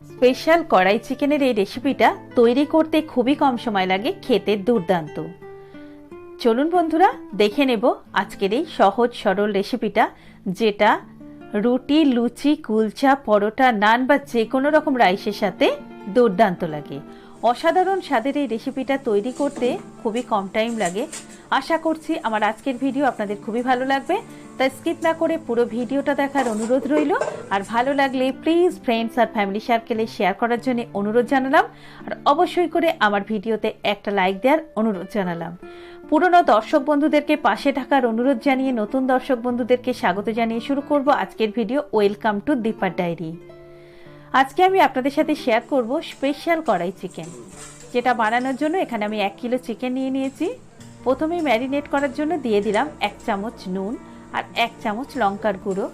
Special কড়াই চিকেনের এই রেসিপিটা তৈরি করতে খুবই কম সময় লাগে, খেতে দুর্দান্ত। চলুন বন্ধুরা দেখে নেব আজকের এই সহজ সরল রেসিপিটা, যেটা রুটি, লুচি, কুলচা, পরোটা, নান বা যে কোনো রকম রাইসের সাথে দুর্দান্ত লাগে। অসাধারণ স্বাদের এই রেসিপিটা তৈরি করতে খুবই কম টাইম লাগে। আশা করছি আমার আজকের ভিডিও আপনাদের খুবই ভালো লাগবে, তাই স্কিপ না করে পুরো ভিডিওটা দেখার অনুরোধ রইল। আর ভালো লাগলে প্লিজ ফ্রেন্ডস আর ফ্যামিলি সার্কেলে শেয়ার করার জন্য অনুরোধ জানালাম। আর অবশ্যই করে আমার ভিডিওতে একটা লাইক দেওয়ার অনুরোধ জানালাম। পুরনো দর্শক বন্ধুদেরকে পাশে থাকার অনুরোধ জানিয়ে নতুন দর্শক বন্ধুদেরকে স্বাগত জানিয়ে শুরু করব আজকের ভিডিও। ওয়েলকাম টু দীপার ডায়েরি। আজকে আমি আপনাদের সাথে শেয়ার করব স্পেশাল কড়াই চিকেন, যেটা বানানোর জন্য এখানে আমি 1 কিলো চিকেন নিয়ে নিয়েছি। প্রথমেই ম্যারিনেট করার জন্য দিয়ে দিলাম 1 চামচ নুন আর 1 চামচ লঙ্কার গুঁড়ো।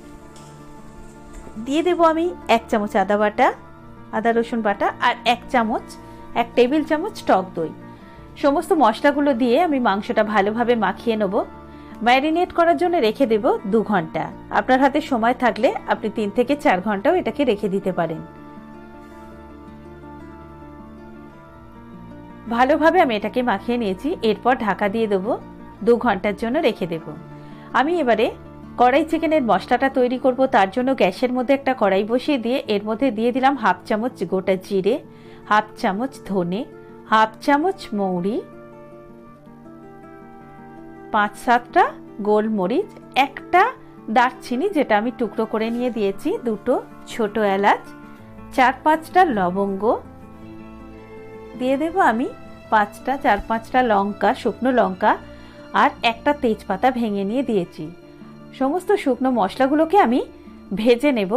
দিয়ে দেব আমি 1 চামচ আদা রসুন বাটা আর 1 টেবিল চামচ টক দই। সমস্ত মশলাগুলো দিয়ে আমি মাংসটা ভালোভাবে মাখিয়ে নেব। ম্যারিনেট করার জন্য রেখে দেব 2 ঘন্টা। আপনার হাতে সময় থাকলে আপনি 3 থেকে 4 ঘন্টাও এটাকে রেখে দিতে পারেন। ভালোভাবে আমি এটাকে মাখিয়ে নিয়েছি। এরপর ঢাকা দিয়ে দেবো, 2 ঘন্টার জন্য রেখে দেব। আমি এবারে কড়াই চিকেনের মশলাটা তৈরি করব। তার জন্য গ্যাসের মধ্যে একটা কড়াই বসিয়ে দিয়ে এর মধ্যে দিয়ে দিলাম 1/2 চামচ গোটা জিরে, 1/2 চামচ ধনে, 1/2 চামচ মৌরি, 5-7টা গোলমরিচ, একটা দারচিনি যেটা আমি টুকরো করে নিয়ে দিয়েছি, 2টো ছোট এলাচ, 4-5টা লবঙ্গ, দিয়ে দেব আমি 4-5টা লঙ্কা, শুকনো লঙ্কা, আর একটা তেজপাতা ভেঙে নিয়ে দিয়েছি। সমস্ত শুকনো মশলাগুলোকে আমি ভেজে নেব।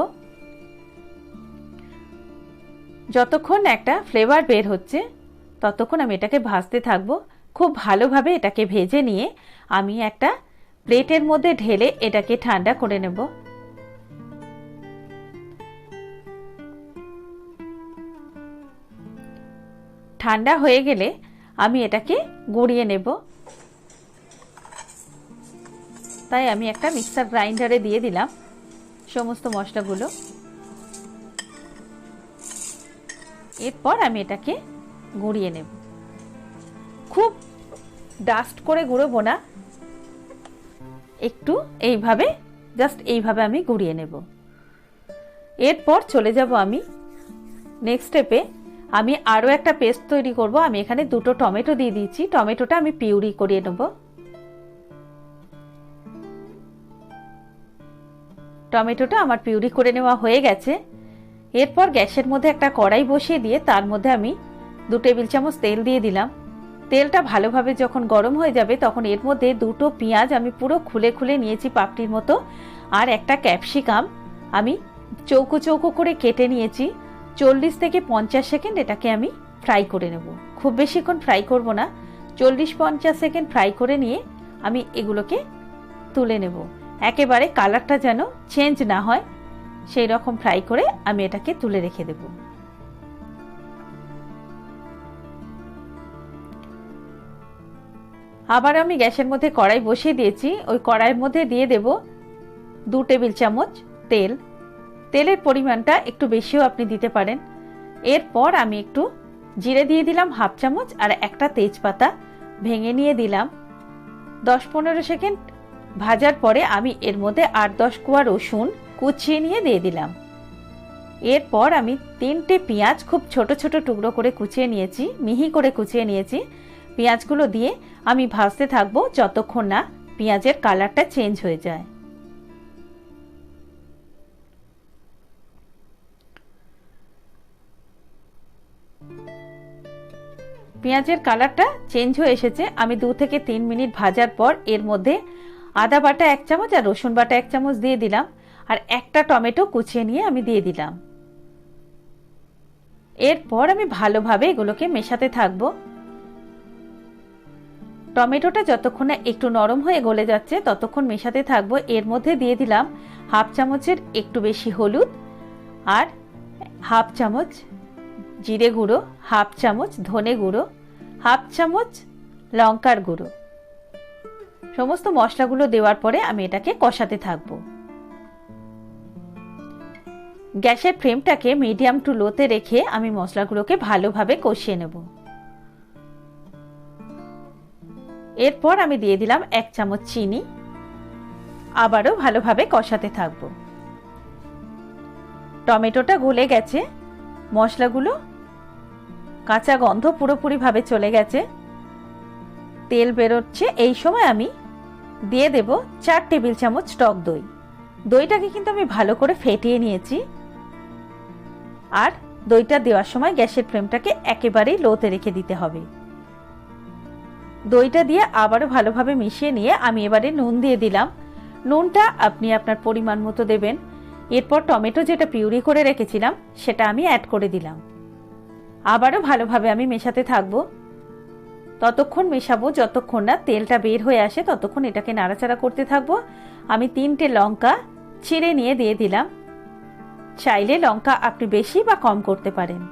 যতক্ষণ একটা ফ্লেভার বের হচ্ছে ততক্ষণ আমি এটাকে ভাজতে থাকবো। খুব ভালোভাবে এটাকে ভেজে নিয়ে আমি একটা প্লেটের মধ্যে ঢেলে এটাকে ঠান্ডা করে নেব। ঠান্ডা হয়ে গেলে আমি এটাকে গুঁড়িয়ে নেব। তাই আমি একটা মিক্সার গ্রাইন্ডারে দিয়ে দিলাম সমস্ত মশলাগুলো। এরপর আমি এটাকে গুঁড়িয়ে নেব। খুব ডাস্ট করে গুঁড়োবো না, একটু এইভাবে এইভাবে আমি গুঁড়িয়ে নেব। এরপর চলে যাব আমি নেক্সট স্টেপে। আমি আরও একটা পেস্ট তৈরি করব। আমি এখানে 2টো টমেটো দিয়ে দিয়েছি। টমেটোটা আমি পিউরি করিয়ে নেব। টমেটোটা আমার পিউরি করে নেওয়া হয়ে গেছে। এরপর গ্যাসের মধ্যে একটা কড়াই বসিয়ে দিয়ে তার মধ্যে আমি 2 টেবিল চামচ তেল দিয়ে দিলাম। তেলটা ভালোভাবে যখন গরম হয়ে যাবে তখন এর মধ্যে 2টো পেঁয়াজ আমি পুরো খুলে খুলে নিয়েছি পাপড়ির মতো, আর একটা ক্যাপসিকাম আমি চৌকো চৌকো করে কেটে নিয়েছি। 40 থেকে 50 সেকেন্ড এটাকে আমি ফ্রাই করে নেব। খুব বেশিক্ষণ ফ্রাই করব না, 40-50 সেকেন্ড ফ্রাই করে নিয়ে আমি এগুলোকে তুলে নেব। একেবারে কালারটা যেন চেঞ্জ না হয় সেই রকম ফ্রাই করে আমি এটাকে তুলে রেখে দেব। আবার আমি গ্যাসের মধ্যে কড়াই বসিয়ে দিয়েছি। ওই কড়াইয়ের মধ্যে দিয়ে দেব 2 টেবিল চামচ তেল। তেলের পরিমাণটা একটু বেশিও আপনি দিতে পারেন। এরপর আমি একটু জিরে দিয়ে দিলাম 1/2 চামচ আর একটা তেজপাতা ভেঙে নিয়ে দিলাম। 10-15 সেকেন্ড ভাজার পরে আমি এর মধ্যে 8-10 কোয়া রসুন কুচিয়ে নিয়ে দিয়ে দিলাম। এরপর আমি 3টে পেঁয়াজ খুব ছোট ছোট টুকরো করে কুচিয়ে নিয়েছি, মিহি করে কুচিয়ে নিয়েছি। পেঁয়াজগুলো দিয়ে আমি ভাজতে থাকবো যতক্ষণ না পেঁয়াজের কালারটা চেঞ্জ হয়ে যায়। পেঁয়াজের কালারটা চেঞ্জ হয়ে এসেছে। আমি 2 থেকে 3 মিনিট ভাজার পর এর মধ্যে আদা বাটা 1 চামচ আর রসুন বাটা 1 চামচ দিয়ে দিলাম, আর একটা টমেটো কুচিয়ে নিয়ে আমি দিয়ে দিলাম। এরপর আমি ভালোভাবে এগুলোকে মেশাতে থাকবো। টমেটোটা যতক্ষণ না একটু নরম হয়ে গলে যাচ্ছে ততক্ষণ মেশাতে থাকবো। এর মধ্যে দিয়ে দিলাম 1/2 চামচের একটু বেশি হলুদ, আর 1/2 চামচ জিরে গুঁড়ো, 1/2 চামচ ধনে গুঁড়ো, 1/2 চামচ লঙ্কার গুঁড়ো। সমস্ত মশলাগুলো দেওয়ার পরে আমি এটাকে কষাতে থাকবো। গ্যাসের ফ্লেমটাকে মিডিয়াম টু লোতে রেখে আমি মশলাগুলোকে ভালোভাবে কষিয়ে নেব। এরপর আমি দিয়ে দিলাম 1 চামচ চিনি। আবারও ভালোভাবে কষাতে থাকবো। টমেটোটা গলে গেছে, মশলাগুলো কাঁচা গন্ধ পুরোপুরিভাবে চলে গেছে, তেল বেরোচ্ছে। এই সময় আমি দিয়ে দেব 4 টেবিল চামচ টক দই। দইটাকে কিন্তু আমি ভালো করে ফেটিয়ে নিয়েছি। আর দইটা দেওয়ার সময় গ্যাসের ফ্লেমটাকে একেবারেই লোতে রেখে দিতে হবে। দইটা দিয়ে আবারও ভালোভাবে মিশিয়ে নিয়ে আমি এবারে নুন দিয়ে দিলাম। নুনটা আপনি আপনার পরিমাণ মতো দেবেন। এরপর টমেটো যেটা পিউরি করে রেখেছিলাম সেটা আমি অ্যাড করে দিলাম। আবারও ভালোভাবে আমি মেশাতে থাকবো। ততক্ষণ মেশাবো যতক্ষণ না তেলটা বের হয়ে আসে, ততক্ষণ এটাকে নাড়াচাড়া করতে থাকবো। আমি 3টে লঙ্কা ছিঁড়ে নিয়ে দিয়ে দিলাম। চাইলে লঙ্কা আপনি বেশি বা কম করতে পারেন।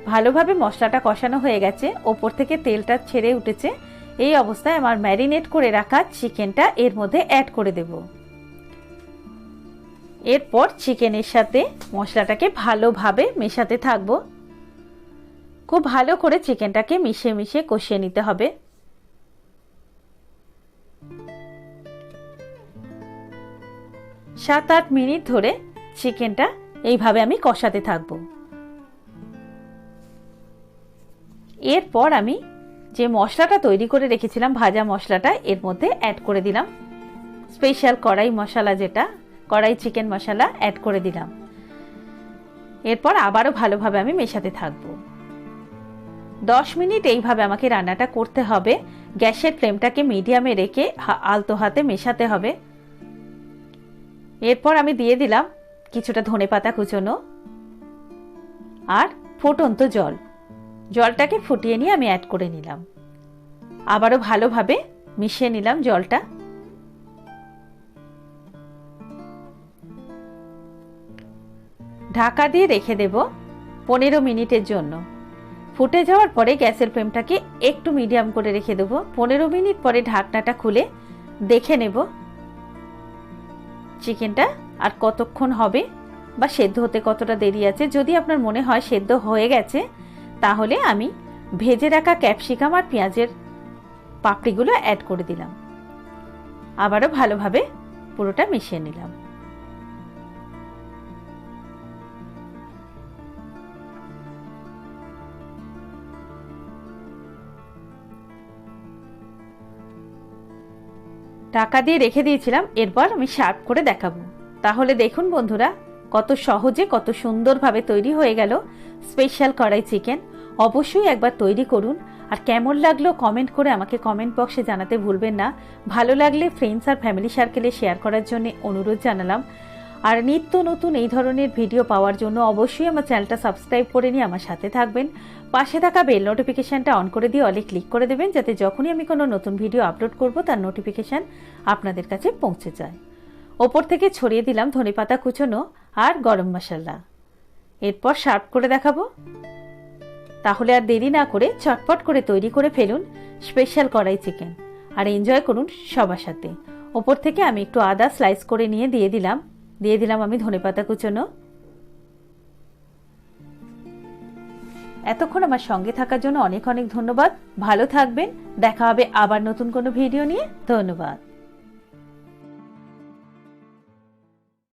ভালোভাবে মশলাটা কষানো হয়ে গেছে, ওপর থেকে তেলটা ছেড়ে উঠেছে। এই অবস্থায় আমার ম্যারিনেট করে রাখা চিকেনটা এর মধ্যে অ্যাড করে দেব। এরপর চিকেনের সাথে মশলাটাকে ভালোভাবে মেশাতে থাকবো। খুব ভালো করে চিকেনটাকে মিশিয়ে মিশিয়ে কষিয়ে নিতে হবে। সাত আট মিনিট ধরে চিকেনটা এইভাবে আমি কষাতে থাকবো। এরপর আমি যে মশলাটা তৈরি করে রেখেছিলাম, ভাজা মশলাটা এর মধ্যে অ্যাড করে দিলাম। স্পেশাল কড়াই মশলা, যেটা কড়াই চিকেন মশলা অ্যাড করে দিলাম। এরপর আবারও ভালোভাবে আমি মেশাতে থাকবো। 10 মিনিট এইভাবে আমাকে রান্নাটা করতে হবে। গ্যাসের ফ্লেমটাকে মিডিয়ামে রেখে আলতো হাতে মেশাতে হবে। এরপর আমি দিয়ে দিলাম কিছুটা ধনেপাতা কুচোনো আর ফুটন্ত জল। জলটাকে ফুটিয়ে নিয়ে আমি অ্যাড করে নিলাম। আবারও ভালোভাবে মিশিয়ে নিলাম জলটা। ঢাকা দিয়ে রেখে দেব 15 মিনিটের জন্য। ফুটে যাওয়ার পরে গ্যাসের ফ্লেমটাকে একটু মিডিয়াম করে রেখে দেব। 15 মিনিট পরে ঢাকনাটা খুলে দেখে নেব চিকেনটা আর কতক্ষণ হবে বা সেদ্ধ হতে কতটা দেরি আছে। যদি আপনার মনে হয় সেদ্ধ হয়ে গেছে, তাহলে আমি ভেজে রাখা ক্যাপসিকাম আর পেঁয়াজের পাপড়িগুলো অ্যাড করে দিলাম। আবারও ভালোভাবে পুরোটা মিশিয়ে নিলাম। ঢাকা দিয়ে রেখে দিয়েছিলাম। এরপর আমি সার্ভ করে দেখাবো। তাহলে দেখুন বন্ধুরা, কত সহজে কত সুন্দরভাবে তৈরি হয়ে গেল স্পেশাল কড়াই চিকেন। অবশ্যই একবার তৈরি করুন। আর কেমন লাগলো কমেন্ট করে আমাকে কমেন্ট বক্সে জানাতে ভুলবেন না। ভালো লাগলে ফ্রেন্ডস আর ফ্যামিলি সার্কেলে শেয়ার করার জন্য অনুরোধ জানালাম। আর নিত্য নতুন এই ধরনের ভিডিও পাওয়ার জন্য অবশ্যই আমার চ্যানেলটা সাবস্ক্রাইব করে নিয়ে আমার সাথে থাকবেন। পাশে থাকা বেল নোটিফিকেশনটা অন করে দিয়ে অলে ক্লিক করে দেবেন, যাতে যখনই আমি কোনো নতুন ভিডিও আপলোড করব তার নোটিফিকেশন আপনাদের কাছে পৌঁছে যায়। ওপর থেকে ছড়িয়ে দিলাম ধনেপাতা কুচোনো আর গরম মশলা। এরপর সার্ভ করে দেখাবো। তাহলে আর দেরি না করে চটপট করে তৈরি করে ফেলুন স্পেশাল কড়াই চিকেন আর এনজয় করুন সবার সাথে। ওপর থেকে আমি একটু আদা স্লাইস করে নিয়ে দিয়ে দিলাম আমি ধনেপাতা কুচোনো। এতক্ষণ আমার সঙ্গে থাকার জন্য অনেক অনেক ধন্যবাদ। ভালো থাকবেন। দেখা হবে আবার নতুন কোনো ভিডিও নিয়ে। ধন্যবাদ।